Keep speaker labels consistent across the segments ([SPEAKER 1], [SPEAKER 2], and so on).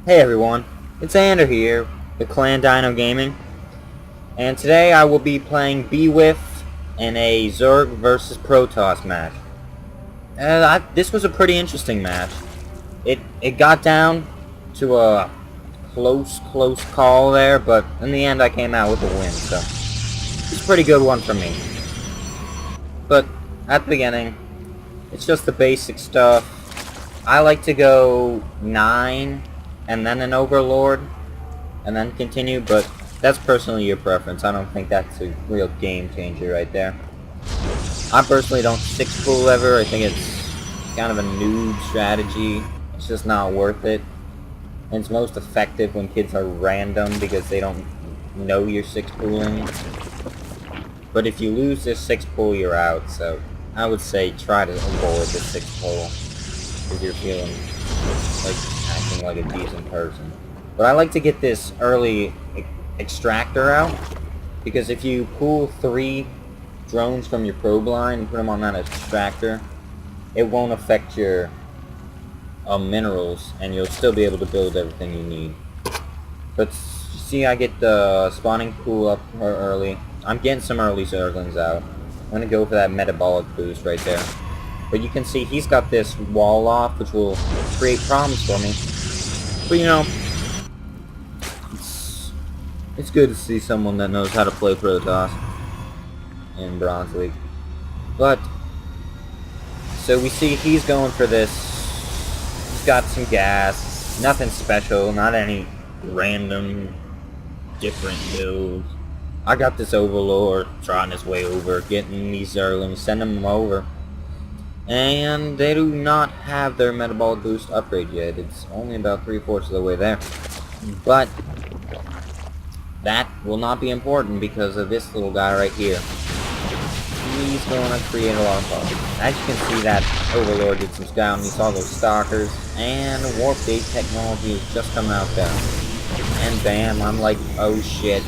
[SPEAKER 1] Hey everyone, it's Ander here, the Clan Dino Gaming, and today I will be playing B-Whiff in a Zerg versus Protoss match. This was a pretty interesting match. It got down to a close call there, but in the end I came out with a win, so it's a pretty good one for me. But at the beginning, it's just the basic stuff. I like to go 9 and then an Overlord and then continue, but that's personally your preference. I don't think that's a real game changer right there. I personally don't 6-pool ever. I think it's kind of a noob strategy. It's just not worth it. And it's most effective when kids are random because they don't know you're 6-pooling. But if you lose this 6-pool, you're out, so I would say try to avoid the 6-pool if you're feeling like acting like a decent person. But I like to get this early extractor out, because if you pull 3 drones from your probe line and put them on that extractor, it won't affect your minerals, and you'll still be able to build everything you need. But see, I get the spawning pool up early. I'm getting some early zerglings out. I'm going to go for that metabolic boost right there. But you can see he's got this wall off, which will create problems for me. But you know, it's good to see someone that knows how to play Protoss in Bronze League. But, so we see he's going for this. He's got some gas. Nothing special, not any random different builds. I got this Overlord trotting his way over, getting these Zerglings, sending them over. And they do not have their metabolic boost upgrade yet. It's only about 3/4 of the way there. But that will not be important because of this little guy right here. He's going to create a lot of problems. As you can see, that Overlord did some scouting. He saw those stalkers, and Warp Gate technology is just coming out there. And bam, I'm like, oh shit.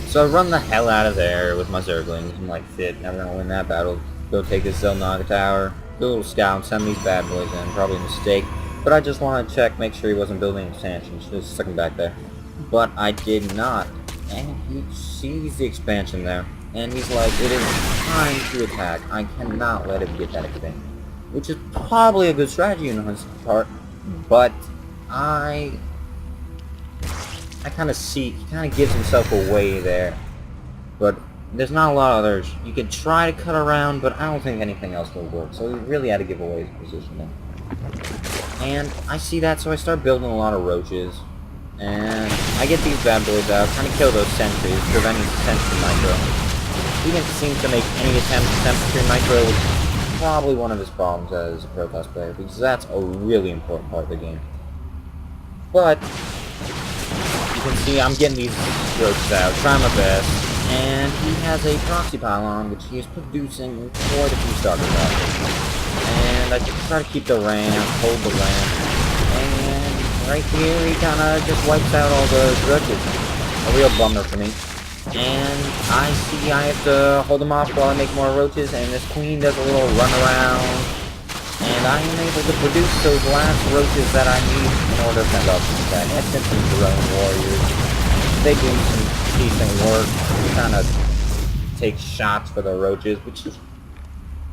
[SPEAKER 1] So I run the hell out of there with my Zerglings. I'm like, shit, never gonna win that battle. Go take this Zelnaga tower, do a little scout, send these bad boys in. Probably a mistake. But I just want to check, make sure he wasn't building expansions. Just stuck him back there. But I did not. And he sees the expansion there. And he's like, it is time to attack. I cannot let him get that expansion. Which is probably a good strategy on his part. But I kind of see, he kind of gives himself away there. But there's not a lot of others. You could try to cut around, but I don't think anything else will work. So he really had to give away his position there. And I see that, so I start building a lot of roaches. And I get these bad boys out, trying to kill those sentries, preventing sentry micro. He didn't seem to make any attempt at sentry micro, which is probably one of his problems as a Protoss player, because that's a really important part of the game. But you can see I'm getting these roaches out, trying my best, and he has a proxy pylon, which he is producing quite a few starter packs. And I just try to keep the ramp, hold the ramp, and right here he kind of just wipes out all those roaches. A real bummer for me. And I see I have to hold them off while I make more roaches, and this queen does a little run around, and I am able to produce those last roaches that I need in order to fend off this guy. I sent some drone warriors. They do some decent work. Kind of take shots for the roaches, which is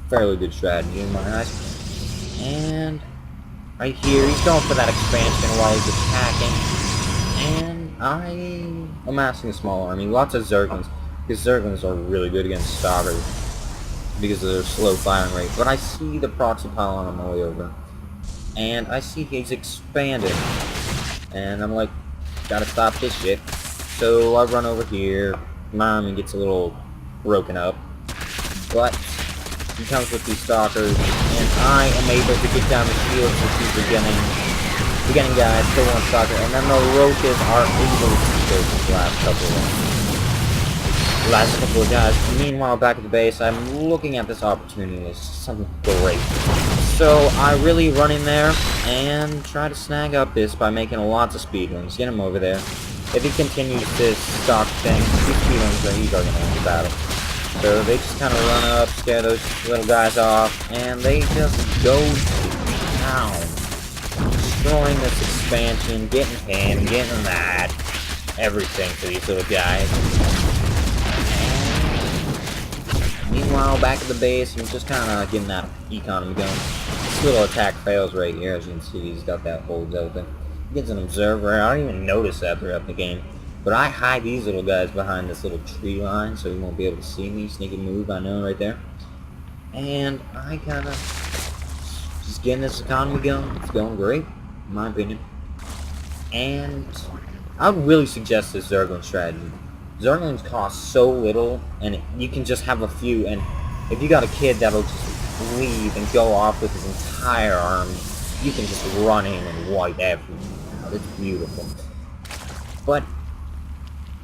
[SPEAKER 1] fairly good strategy in my eyes. And right here, he's going for that expansion while he's attacking. And I am amassing a small army. Lots of Zerglings. Because Zerglings are really good against Stalkers because of their slow firing rate. But I see the proxy pylon on my way over. And I see he's expanded. And I'm like, gotta stop this shit. So I run over here. My army gets a little broken up. But he comes with these stalkers, and I am able to get down the shields as he's beginning guys, still one stalker, and then the roaches are able to kill the last couple of guys. Meanwhile, back at the base, I'm looking at this opportunity as something great. So I really run in there and try to snag up this by making lots of speedlings, get him over there. If he continues this stock thing, these speedlings are easily going to win the battle. So they just kind of run up, scare those little guys off, and they just go down. destroying this expansion, getting him, getting that, everything for these little guys. And meanwhile, back at the base, I'm just kind of getting that economy going. This little attack fails right here, as you can see, he's got that holds open. He gets an observer, I don't even notice that throughout the game. But I hide these little guys behind this little tree line, so he won't be able to see me. Sneaky move, I know, right there. And I kind of just getting this economy going. It's going great, in my opinion. And I would really suggest this Zergling strategy. Zerglings cost so little, and you can just have a few, and if you got a kid that'll just leave and go off with his entire army, you can just run in and wipe everything out. It's beautiful. But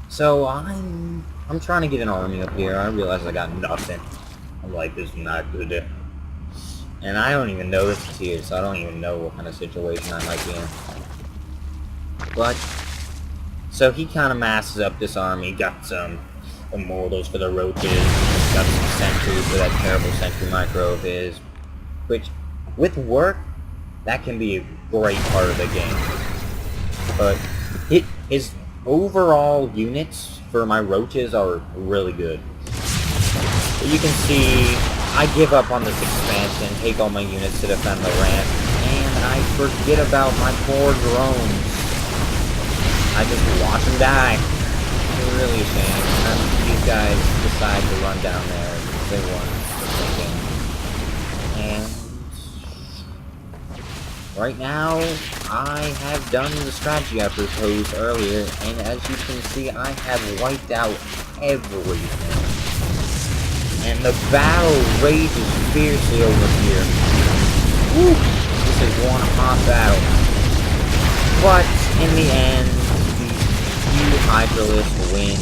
[SPEAKER 1] so I'm trying to get an army up here. I realize I got nothing. I'm like, this is not good. And I don't even know this is here, so I don't even know what kind of situation I might be in. But so he kind of masses up this army. Got some immortals for the roaches. Got some sentries for that terrible sentry micro of his. Which, with work, that can be a great part of the game. But his overall units for my roaches are really good. But you can see I give up on this expansion, take all my units to defend the ramp, and I forget about my poor drones. I just watch them die. It's really a shame. And these guys decide to run down there because they want the and right now, I have done the strategy I proposed earlier, and as you can see, I have wiped out everything. And the battle rages fiercely over here. Woo! This is one hot battle. But, in the end, these few Hydralisks win,